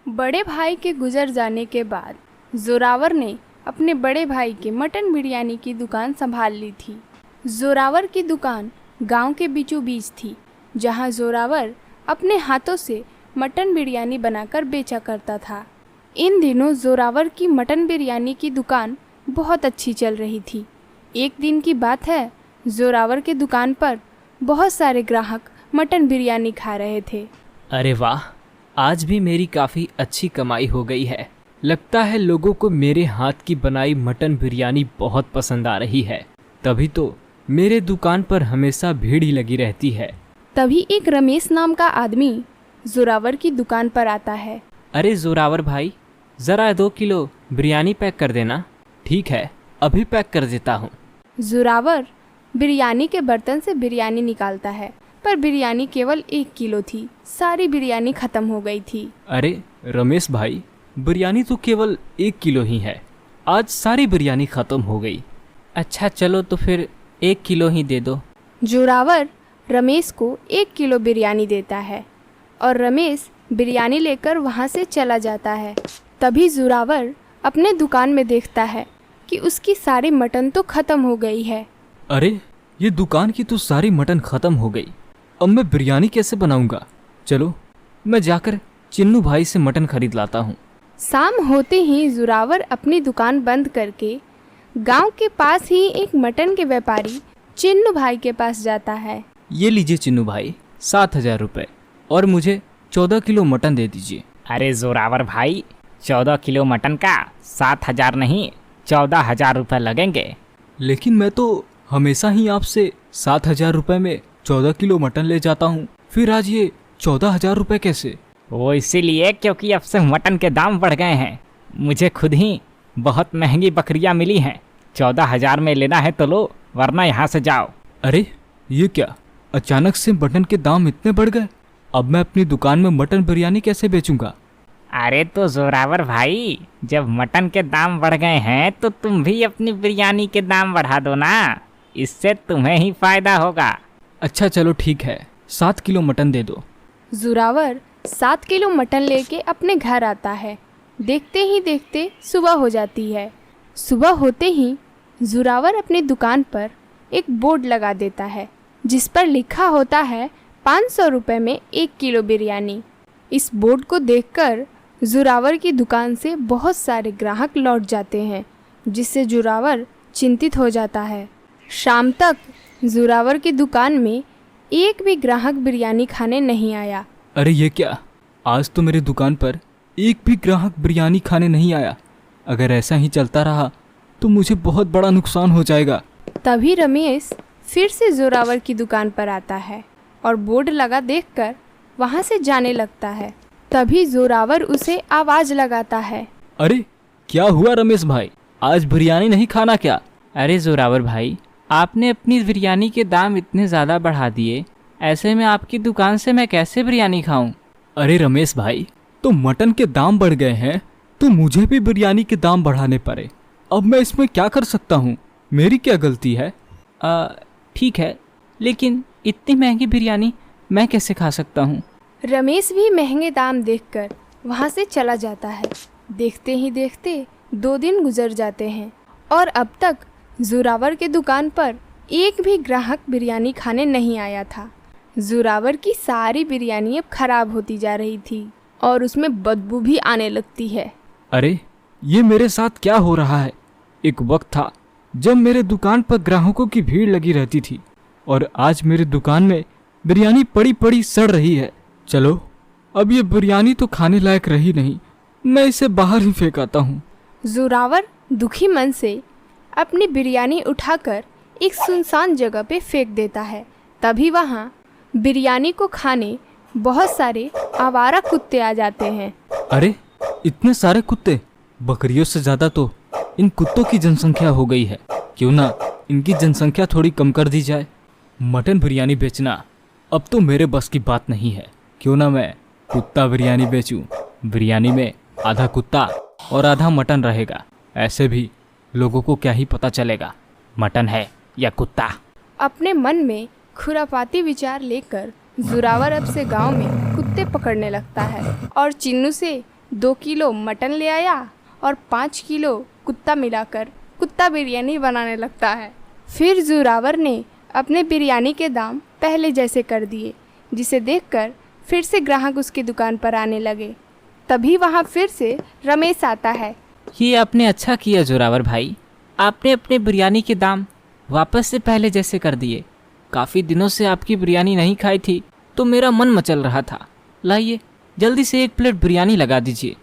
बड़े भाई के गुजर जाने के बाद जोरावर ने अपने बड़े भाई की मटन बिरयानी की दुकान संभाल ली थी। जोरावर की दुकान गांव के बीचों बीच थी, जहां जोरावर अपने हाथों से मटन बिरयानी बनाकर बेचा करता था। इन दिनों जोरावर की मटन बिरयानी की दुकान बहुत अच्छी चल रही थी। एक दिन की बात है, जोरावर के दुकान पर बहुत सारे ग्राहक मटन बिरयानी खा रहे थे। अरे वाह, आज भी मेरी काफ़ी अच्छी कमाई हो गई है। लगता है लोगों को मेरे हाथ की बनाई मटन बिरयानी बहुत पसंद आ रही है, तभी तो मेरे दुकान पर हमेशा भीड़ ही लगी रहती है। तभी एक रमेश नाम का आदमी जोरावर की दुकान पर आता है। अरे जोरावर भाई, ज़रा 2 किलो बिरयानी पैक कर देना। ठीक है, अभी पैक कर देता हूँ। जोरावर बिरयानी के बर्तन से बिरयानी निकालता है, पर बिरयानी केवल 1 किलो थी। सारी बिरयानी खत्म हो गई थी। अरे रमेश भाई, बिरयानी तो केवल 1 किलो ही है, आज सारी बिरयानी ख़त्म हो गई। अच्छा चलो तो फिर 1 किलो ही दे दो। जोरावर रमेश को 1 किलो बिरयानी देता है और रमेश बिरयानी लेकर वहाँ से चला जाता है। तभी जोरावर अपने दुकान में देखता है कि उसकी सारी मटन तो ख़त्म हो गई है। अरे ये दुकान की तो सारी मटन ख़त्म हो गई, अब मैं बिरयानी कैसे बनाऊंगा? चलो मैं जाकर चिन्नू भाई से मटन खरीद लाता हूँ। शाम होते ही जोरावर अपनी दुकान बंद करके गांव के पास ही एक मटन के व्यापारी चिन्नू भाई के पास जाता है। ये लीजिए चिन्नू भाई, 7,000 रुपये और मुझे 14 किलो मटन दे दीजिए। अरे जोरावर भाई, 14 किलो मटन का 7,000 नहीं 14,000 रुपये लगेंगे। लेकिन मैं तो हमेशा ही आपसे 7,000 रुपये में 14 किलो मटन ले जाता हूँ, फिर आज ये 14,000 रुपये कैसे? वो इसीलिए क्योंकि अब से मटन के दाम बढ़ गए हैं। मुझे खुद ही बहुत महंगी बकरियां मिली हैं। 14,000 में लेना है तो लो, वरना यहाँ से जाओ। अरे ये क्या, अचानक से मटन के दाम इतने बढ़ गए? अब मैं अपनी दुकान में मटन बिरयानी कैसे बेचूंगा? अरे तो जोरावर भाई, जब मटन के दाम बढ़ गए हैं तो तुम भी अपनी बिरयानी के दाम बढ़ा दो ना, इससे तुम्हें ही फायदा होगा। अच्छा चलो ठीक है, 7 किलो मटन दे दो। जोरावर 7 किलो मटन लेके अपने घर आता है। देखते ही देखते सुबह हो जाती है। सुबह होते ही जोरावर अपनी दुकान पर एक बोर्ड लगा देता है, जिस पर लिखा होता है 500 रुपये में 1 किलो बिरयानी। इस बोर्ड को देखकर जोरावर की दुकान से बहुत सारे ग्राहक लौट जाते हैं, जिससे जोरावर चिंतित हो जाता है। शाम तक जोरावर की दुकान में एक भी ग्राहक बिरयानी खाने नहीं आया। अरे ये क्या, आज तो मेरी दुकान पर एक भी ग्राहक बिरयानी खाने नहीं आया। अगर ऐसा ही चलता रहा तो मुझे बहुत बड़ा नुकसान हो जाएगा। तभी रमेश फिर से जोरावर की दुकान पर आता है और बोर्ड लगा देखकर वहाँ से जाने लगता है। तभी जोरावर उसे आवाज़ लगाता है। अरे क्या हुआ रमेश भाई, आज बिरयानी नहीं खाना क्या? अरे जोरावर भाई, आपने अपनी बिरयानी के दाम इतने ज़्यादा बढ़ा दिए, ऐसे में आपकी दुकान से मैं कैसे बिरयानी खाऊं? अरे रमेश भाई, तो मटन के दाम बढ़ गए हैं तो मुझे भी बिरयानी के दाम बढ़ाने पड़े। अब मैं इसमें क्या कर सकता हूँ? मेरी क्या गलती है? ठीक है, लेकिन इतनी महंगी बिरयानी मैं कैसे खा सकता हूँ? रमेश भी महंगे दाम देखकर वहाँ से चला जाता है। देखते ही देखते 2 दिन गुजर जाते हैं और अब तक जोरावर के दुकान पर एक भी ग्राहक बिरयानी खाने नहीं आया था। जोरावर की सारी बिरयानी अब खराब होती जा रही थी और उसमें बदबू भी आने लगती है। अरे ये मेरे साथ क्या हो रहा है? एक वक्त था जब मेरे दुकान पर ग्राहकों की भीड़ लगी रहती थी और आज मेरी दुकान में बिरयानी पड़ी पड़ी सड़ रही है। चलो, अब ये बिरयानी तो खाने लायक रही नहीं, मैं इसे बाहर ही फेंक आता हूँ। जोरावर दुखी मन से अपनी बिरयानी उठाकर एक सुनसान जगह पे फेंक देता है। तभी वहाँ बिरयानी को खाने बहुत सारे आवारा कुत्ते आ जाते हैं। अरे इतने सारे कुत्ते, बकरियों से ज़्यादा तो इन कुत्तों की जनसंख्या हो गई है। क्यों ना इनकी जनसंख्या थोड़ी कम कर दी जाए। मटन बिरयानी बेचना अब तो मेरे बस की बात नहीं है। क्यों ना मैं कुत्ता बिरयानी बेचूं। बिरयानी में आधा कुत्ता और आधा मटन रहेगा, ऐसे भी लोगों को क्या ही पता चलेगा मटन है या कुत्ता। अपने मन में खुरापाती विचार लेकर जोरावर अब से गांव में कुत्ते पकड़ने लगता है और चिन्नू से 2 किलो मटन ले आया और 5 किलो कुत्ता मिलाकर कुत्ता बिरयानी बनाने लगता है। फिर जोरावर ने अपने बिरयानी के दाम पहले जैसे कर दिए, जिसे देखकर फिर से ग्राहक उसकी दुकान पर आने लगे। तभी वहाँ फिर से रमेश आता है। ये आपने अच्छा किया जोरावर भाई, आपने अपने बिरयानी के दाम वापस से पहले जैसे कर दिए। काफ़ी दिनों से आपकी बिरयानी नहीं खाई थी तो मेरा मन मचल रहा था। लाइए जल्दी से 1 प्लेट बिरयानी लगा दीजिए।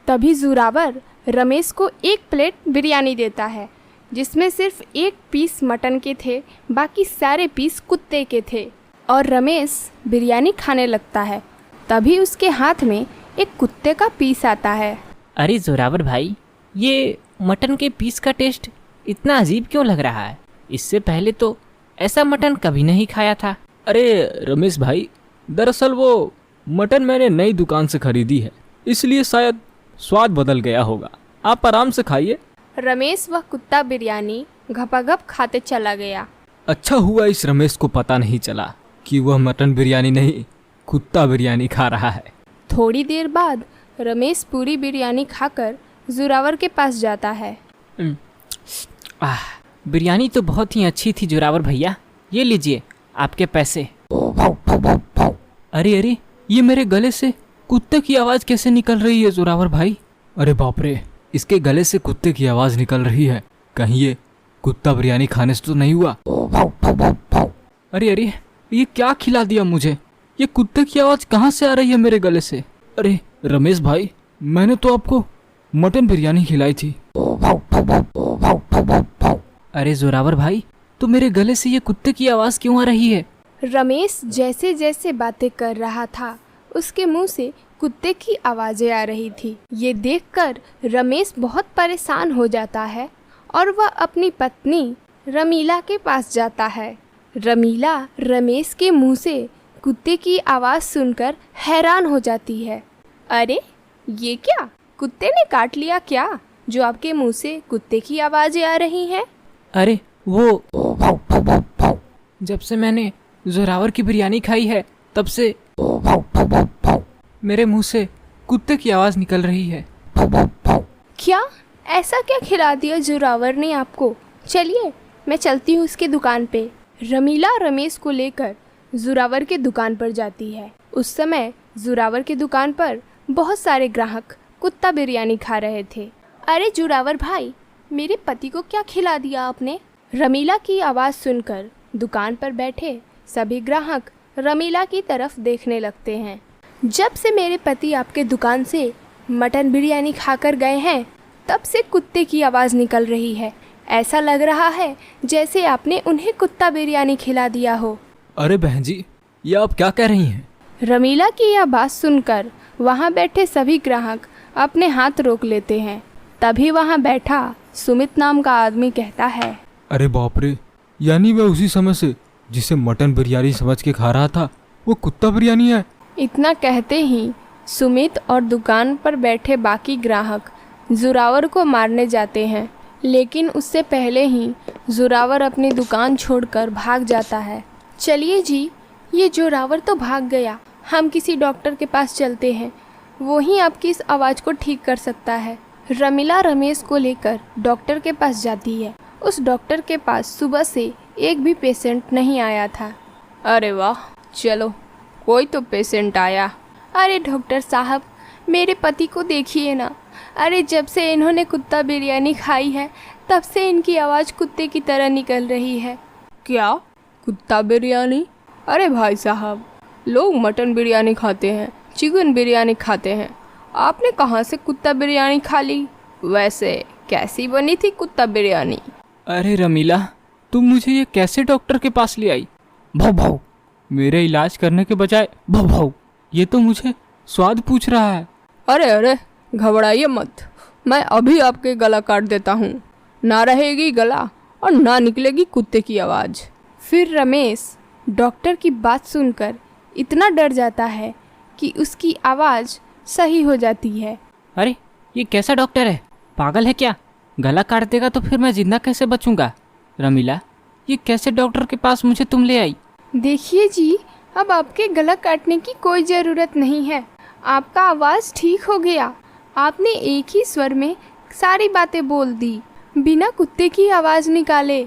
तभी जोरावर रमेश को 1 प्लेट बिरयानी देता है, जिसमें सिर्फ 1 पीस मटन के थे, बाकी सारे पीस कुत्ते के थे। और रमेश बिरयानी खाने लगता है। तभी उसके हाथ में एक कुत्ते का पीस आता है। अरे जोरावर भाई, ये मटन के पीस का टेस्ट इतना अजीब क्यों लग रहा है? इससे पहले तो ऐसा मटन कभी नहीं खाया था। अरे रमेश भाई, दरअसल वो मटन मैंने नई दुकान से खरीदी है, इसलिए शायद स्वाद बदल गया होगा। आप आराम से खाइए। रमेश वह कुत्ता बिरयानी घपाघप खाते चला गया। अच्छा हुआ इस रमेश को पता नहीं चला कि वह मटन बिरयानी नहीं, कुत्ता बिरयानी खा रहा है। थोड़ी देर बाद रमेश पूरी बिरयानी खाकर जोरावर के पास जाता है। बिरयानी तो बहुत ही अच्छी थी जोरावर भैया, ये लीजिए आपके पैसे। अरे अरे, ये मेरे गले से कुत्ते की आवाज़ कैसे निकल रही है जोरावर भाई? अरे बाप रे, इसके गले से कुत्ते की आवाज़ निकल रही है। कहीं ये कुत्ता बिरयानी खाने से तो नहीं हुआ? अरे अरे, ये क्या खिला दिया मुझे? ये कुत्ते की आवाज़ कहाँ से आ रही है मेरे गले से? अरे रमेश भाई, मैंने तो आपको मटन बिरयानी खिलाई थी। अरे जोरावर भाई, तो मेरे गले से ये कुत्ते की आवाज़ क्यों आ रही है? रमेश जैसे जैसे बातें कर रहा था, उसके मुंह से कुत्ते की आवाज़ें आ रही थी। ये देखकर रमेश बहुत परेशान हो जाता है और वह अपनी पत्नी रमीला के पास जाता है। रमीला रमेश के मुंह से कुत्ते की आवाज़ सुनकर हैरान हो जाती है। अरे ये क्या, कुत्ते ने काट लिया क्या, जो आपके मुंह से कुत्ते की आवाज़ें आ रही हैं? अरे वो जब से मैंने जोरावर की बिरयानी खाई है तब से मेरे मुंह से कुत्ते की आवाज़ निकल रही है। क्या, ऐसा क्या खिला दिया जोरावर ने आपको? चलिए मैं चलती हूँ उसकी दुकान पे। रमीला रमेश को लेकर जोरावर के दुकान पर जाती है। उस समय जोरावर की दुकान पर बहुत सारे ग्राहक कुत्ता बिरयानी खा रहे थे। अरे जोरावर भाई, मेरे पति को क्या खिला दिया आपने? रमीला की आवाज़ सुनकर दुकान पर बैठे सभी ग्राहक रमीला की तरफ देखने लगते हैं। जब से मेरे पति आपके दुकान से मटन बिरयानी खाकर गए हैं, तब से कुत्ते की आवाज़ निकल रही है। ऐसा लग रहा है जैसे आपने उन्हें कुत्ता बिरयानी खिला दिया हो। अरे बहन जी, ये आप क्या कह रही हैं? रमीला की यह बात सुनकर वहाँ बैठे सभी ग्राहक अपने हाथ रोक लेते हैं। तभी वहाँ बैठा सुमित नाम का आदमी कहता है, अरे बाप रे, यानी मैं उसी समय से जिसे मटन बिरयानी समझ के खा रहा था वो कुत्ता बिरयानी है। इतना कहते ही सुमित और दुकान पर बैठे बाकी ग्राहक जोरावर को मारने जाते हैं, लेकिन उससे पहले ही जोरावर अपनी दुकान छोड़कर भाग जाता है। चलिए जी, ये जोरावर तो भाग गया, हम किसी डॉक्टर के पास चलते हैं, वो ही आपकी इस आवाज़ को ठीक कर सकता है। रमीला रमेश को लेकर डॉक्टर के पास जाती है। उस डॉक्टर के पास सुबह से एक भी पेशेंट नहीं आया था। अरे वाह, चलो कोई तो पेशेंट आया। अरे डॉक्टर साहब, मेरे पति को देखिए ना। अरे जब से इन्होंने कुत्ता बिरयानी खाई है तब से इनकी आवाज़ कुत्ते की तरह निकल रही है। क्या, कुत्ता बिरयानी? अरे भाई साहब, लोग मटन बिरयानी खाते हैं, चिकन बिरयानी खाते हैं, आपने कहाँ से कुत्ता बिरयानी खा ली? वैसे कैसी बनी थी कुत्ता बिरयानी? अरे रमीला, तुम मुझे ये कैसे डॉक्टर के पास ले आई? भाव भाव, मेरे इलाज करने के बजाय भाव भाव, ये तो मुझे स्वाद पूछ रहा है। अरे अरे, घबराइए मत, मैं अभी आपके गला काट देता हूँ। ना रहेगी गला और ना निकलेगी कुत्ते की आवाज़। फिर रमेश डॉक्टर की बात सुनकर इतना डर जाता है कि उसकी आवाज़ सही हो जाती है। अरे ये कैसा डॉक्टर है, पागल है क्या? गला काट देगा तो फिर मैं जिंदा कैसे बचूंगा? रमीला, ये कैसे डॉक्टर के पास मुझे तुम ले आई? देखिए जी, अब आपके गला काटने की कोई ज़रूरत नहीं है, आपका आवाज़ ठीक हो गया। आपने एक ही स्वर में सारी बातें बोल दी, बिना कुत्ते की आवाज़ निकाले।